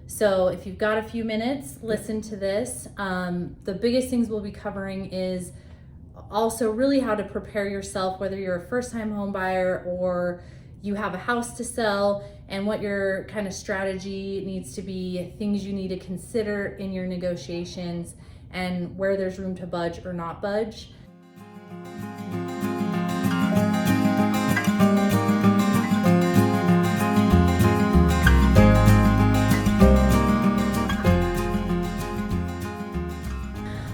So if you've got a few minutes, listen to this. The biggest things we'll be covering is also really how to prepare yourself, whether you're a first-time home buyer or you have a house to sell, and what your kind of strategy needs to be, things you need to consider in your negotiations, and where there's room to budge or not budge.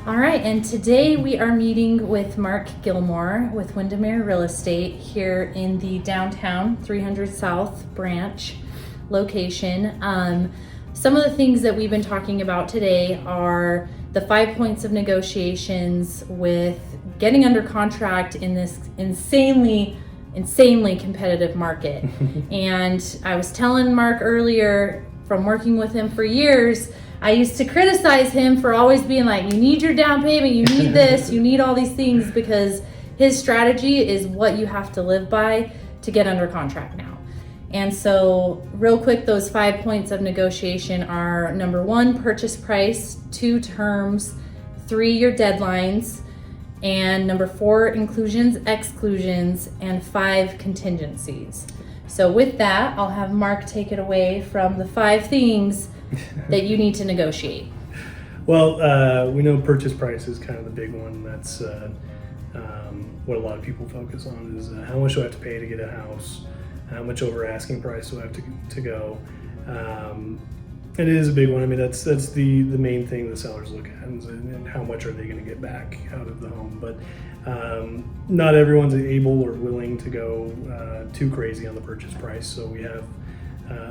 All right, and today we are meeting with Mark Gilmore with Windermere Real Estate here in the downtown 300 South branch location. Some of the things that we've been talking about today are the 5 points of negotiations with getting under contract in this insanely competitive market. And I was telling Mark earlier, from working with him for years, I used to criticize him for always being like, you need your down payment, you need this, you need all these things, because his strategy is what you have to live by to get under contract now. And so real quick, those 5 points of negotiation are: number 1, purchase price; 2, terms; 3, your deadlines; and number 4, inclusions, exclusions; and 5, contingencies. So with that, I'll have Mark take it away from the 5 things that you need to negotiate. Well, we know purchase price is kind of the big one. That's what a lot of people focus on, is how much do I have to pay to get a house? How much over asking price do I have to go? It is a big one. I mean, that's the main thing the sellers look at, and how much are they going to get back out of the home. But not everyone's able or willing to go too crazy on the purchase price. So we have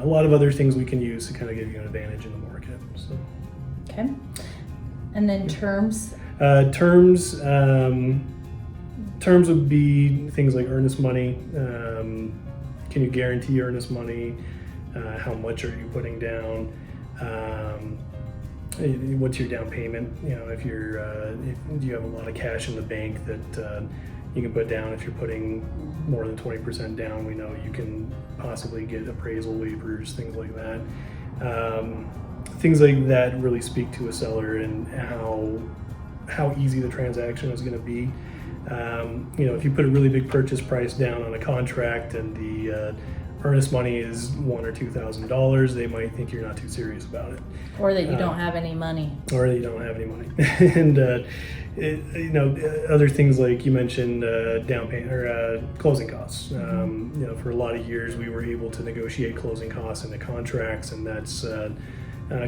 a lot of other things we can use to kind of give you an advantage in the market. So. Okay. And then terms? Terms would be things like earnest money. Can you guarantee earnest money? How much are you putting down? What's your down payment? You know, if you have a lot of cash in the bank that you can put down. If you're putting more than 20% down, we know you can possibly get appraisal waivers, things like that. Things like that really speak to a seller and how easy the transaction is going to be. If you put a really big purchase price down on a contract and the earnest money is $1,000 or $2,000, they might think you're not too serious about it, or that you don't have any money, and other things like you mentioned, down payment or closing costs. For a lot of years we were able to negotiate closing costs into contracts, and that's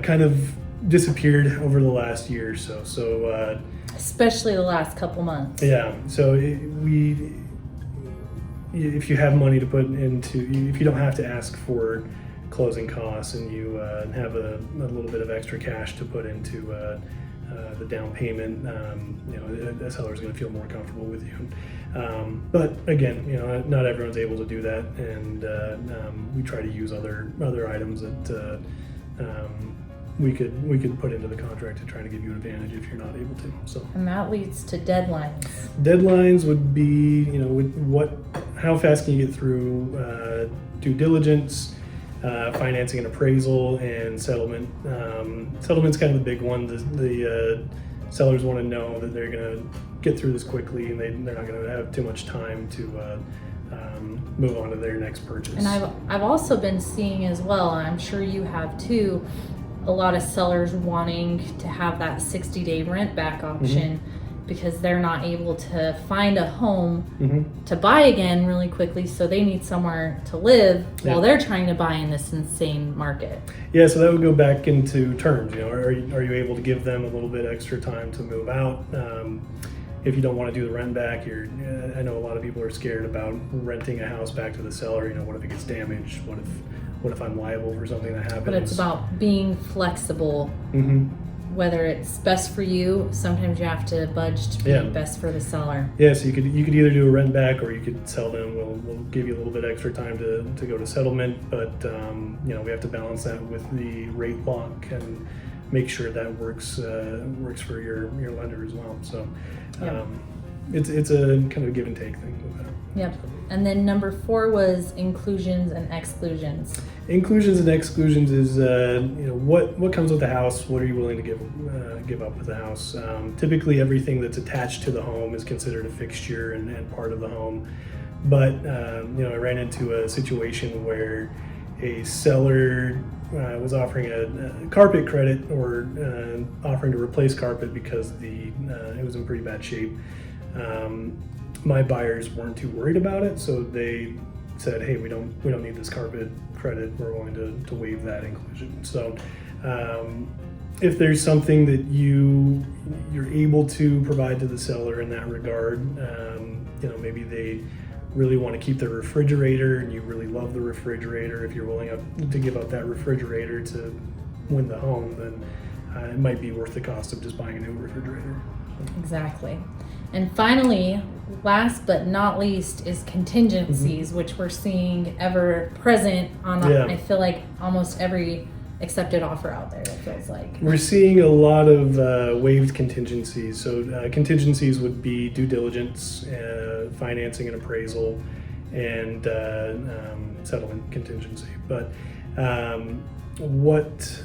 kind of disappeared over the last year or so. So especially the last couple months. Yeah. So if you have money to put into, if you don't have to ask for closing costs, and you have a little bit of extra cash to put into the down payment, the seller is going to feel more comfortable with you. But again, not everyone's able to do that, and we try to use other items that we could put into the contract to try to give you an advantage if you're not able to. So. And that leads to deadlines. Deadlines would be, how fast can you get through due diligence, financing and appraisal, and settlement. Settlement's kind of the big one. The sellers want to know that they're going to get through this quickly, and they're not going to have too much time to move on to their next purchase. And I've also been seeing as well, and I'm sure you have too, a lot of sellers wanting to have that 60-day rent back option, because they're not able to find a home to buy again really quickly, so they need somewhere to live while they're trying to buy in this insane market. Yeah, so that would go back into terms. Are you able to give them a little bit extra time to move out? If you don't want to do the rent back, I know a lot of people are scared about renting a house back to the seller. What if it gets damaged? What if I'm liable for something that happens? But it's about being flexible. Whether it's best for you, sometimes you have to budge to be best for the seller. Yeah, so you could either do a rent back, or you could sell them. We'll give you a little bit extra time to go to settlement, but we have to balance that with the rate lock and make sure that works for your lender as well. So it's a kind of a give and take thing with that. Yep. And then number 4 was inclusions and exclusions. Inclusions and exclusions is what comes with the house. What are you willing to give up with the house? Typically, everything that's attached to the home is considered a fixture and part of the home. But I ran into a situation where a seller was offering a carpet credit or offering to replace carpet because it was in pretty bad shape. My buyers weren't too worried about it, so they said, "Hey, we don't need this carpet credit. We're willing to waive that inclusion." So, if there's something that you're able to provide to the seller in that regard, maybe they really want to keep their refrigerator and you really love the refrigerator. If you're willing to give up that refrigerator to win the home, then it might be worth the cost of just buying a new refrigerator. Exactly. And finally, last but not least, is contingencies, which we're seeing ever present on, I feel like, almost every accepted offer out there, it feels like. We're seeing a lot of waived contingencies. So contingencies would be due diligence, financing and appraisal, and settlement contingency. But what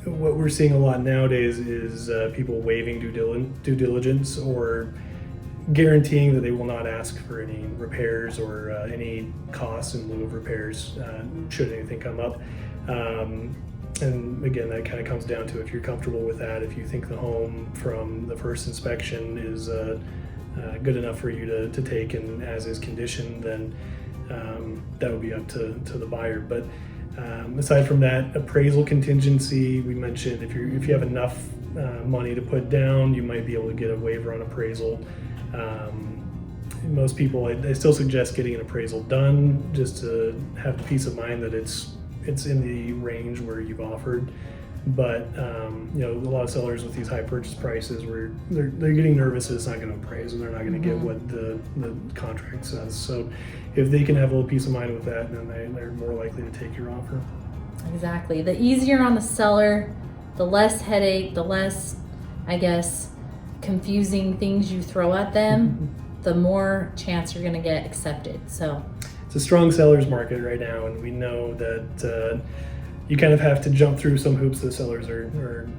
we're seeing a lot nowadays is people waiving due diligence or guaranteeing that they will not ask for any repairs or any costs in lieu of repairs should anything come up. And again, that kind of comes down to if you're comfortable with that. If you think the home from the first inspection is good enough for you to take in as is condition, then that would be up to the buyer. But aside from that, appraisal contingency, we mentioned if you have enough money to put down, you might be able to get a waiver on appraisal. Most people, I still suggest getting an appraisal done just to have the peace of mind that it's in the range where you've offered. But a lot of sellers with these high purchase prices where they're getting nervous that it's not going to appraise and they're not going to get what the contract says. So if they can have a little peace of mind with that, then they're more likely to take your offer. Exactly. The easier on the seller, the less headache, the less, I guess, confusing things you throw at them, the more chance you're going to get accepted. So it's a strong seller's market right now, and we know that you kind of have to jump through some hoops the sellers are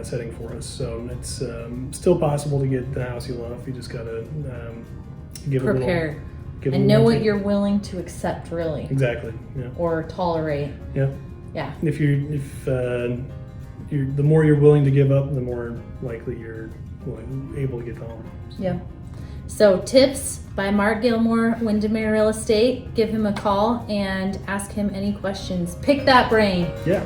setting for us. So it's still possible to get the house you love. You just got to prepare and know what you're willing to accept, really. Exactly. Yeah. Or tolerate. Yeah. Yeah. If the more you're willing to give up, the more likely you're able to get the home. So. Yeah. So tips by Mark Gilmore, Windermere Real Estate. Give him a call and ask him any questions. Pick that brain. Yeah.